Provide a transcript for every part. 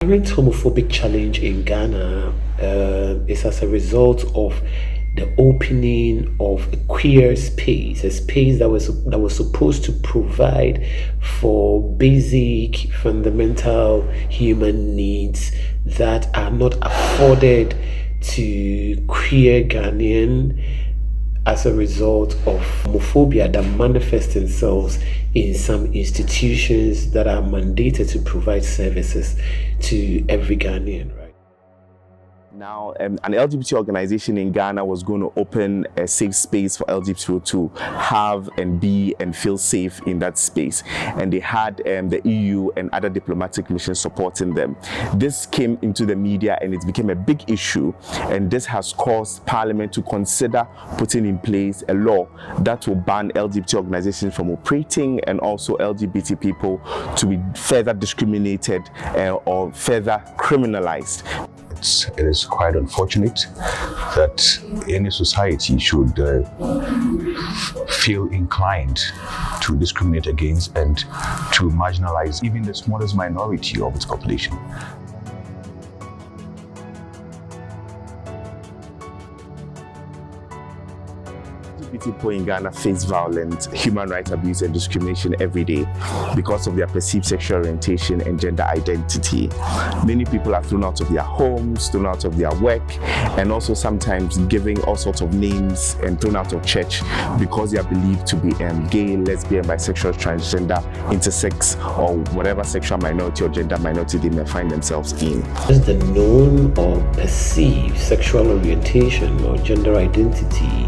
Current homophobic challenge in Ghana is as a result of the opening of a queer space, a space that was supposed to provide for basic, fundamental human needs that are not afforded to queer Ghanaian as a result of homophobia that manifests themselves in some institutions that are mandated to provide services to every Ghanaian, right? Now, an LGBT organization in Ghana was going to open a safe space for LGBT people to have and be and feel safe in that space. And they had the EU and other diplomatic missions supporting them. This came into the media and it became a big issue. And this has caused Parliament to consider putting in place a law that will ban LGBT organizations from operating and also LGBT people to be further discriminated or further criminalized. It is quite unfortunate that any society should feel inclined to discriminate against and to marginalize even the smallest minority of its population. LGBT people in Ghana face violence, human rights abuse and discrimination every day because of their perceived sexual orientation and gender identity. Many people are thrown out of their homes, thrown out of their work, and also sometimes given all sorts of names and thrown out of church because they are believed to be gay, lesbian, bisexual, transgender, intersex, or whatever sexual minority or gender minority they may find themselves in. Just the known or perceived sexual orientation or gender identity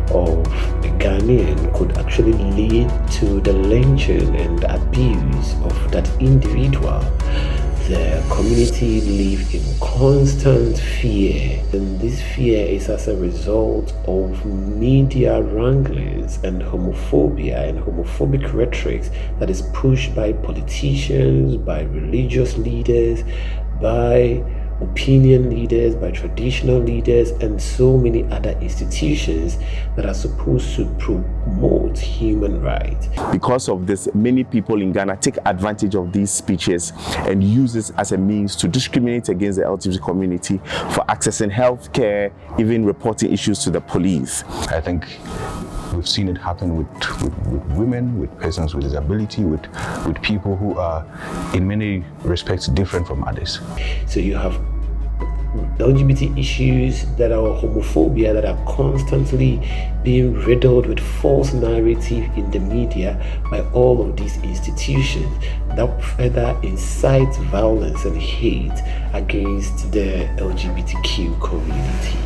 of a Ghanaian could actually lead to the lynching and abuse of that individual. The community live in constant fear, and this fear is as a result of media wranglings and homophobia and homophobic rhetoric that is pushed by politicians, by religious leaders, by opinion leaders, by traditional leaders, and so many other institutions that are supposed to promote human rights. Because of this, many people in Ghana take advantage of these speeches and use this as a means to discriminate against the LGBT community for accessing healthcare, even reporting issues to the police. I think we've seen it happen with women, with persons with disability, with people who are in many respects different from others. So you have LGBT issues that are homophobia that are constantly being riddled with false narrative in the media by all of these institutions that further incite violence and hate against the LGBTQ community.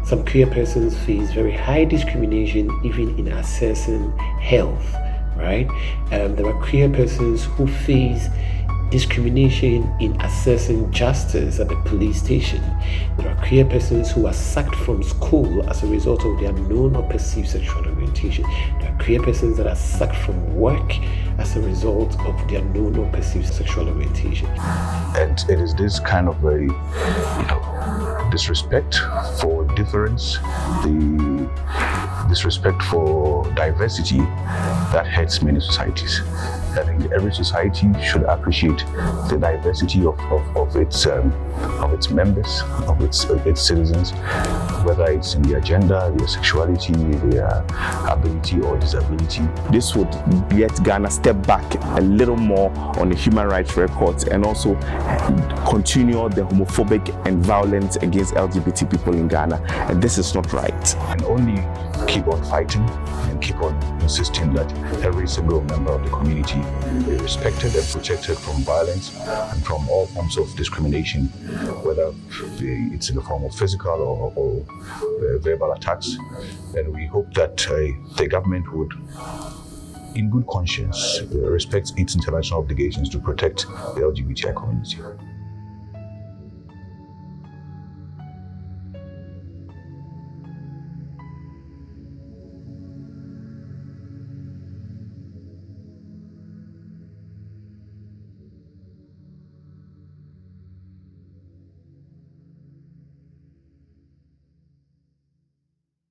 Some queer persons face very high discrimination even in accessing health, right? There are queer persons who face discrimination in accessing justice at the police station. There are queer persons who are sacked from school as a result of their known or perceived sexual orientation. There are queer persons that are sacked from work as a result of their known or perceived sexual orientation. And it is this kind of very, disrespect for difference, the disrespect for diversity that hurts many societies. I think every society should appreciate the diversity of its members, of its citizens, whether it's in their gender, their sexuality, their ability or disability. This would let Ghana step back a little more on the human rights records and also continue the homophobic and violence against LGBT people in Ghana. And this is not right. And only keep on fighting and keep on insisting that every single member of the community be respected and protected from violence and from all forms of discrimination, whether it's in the form of physical or verbal attacks. And we hope that the government would, in good conscience, respect its international obligations to protect the LGBTI community.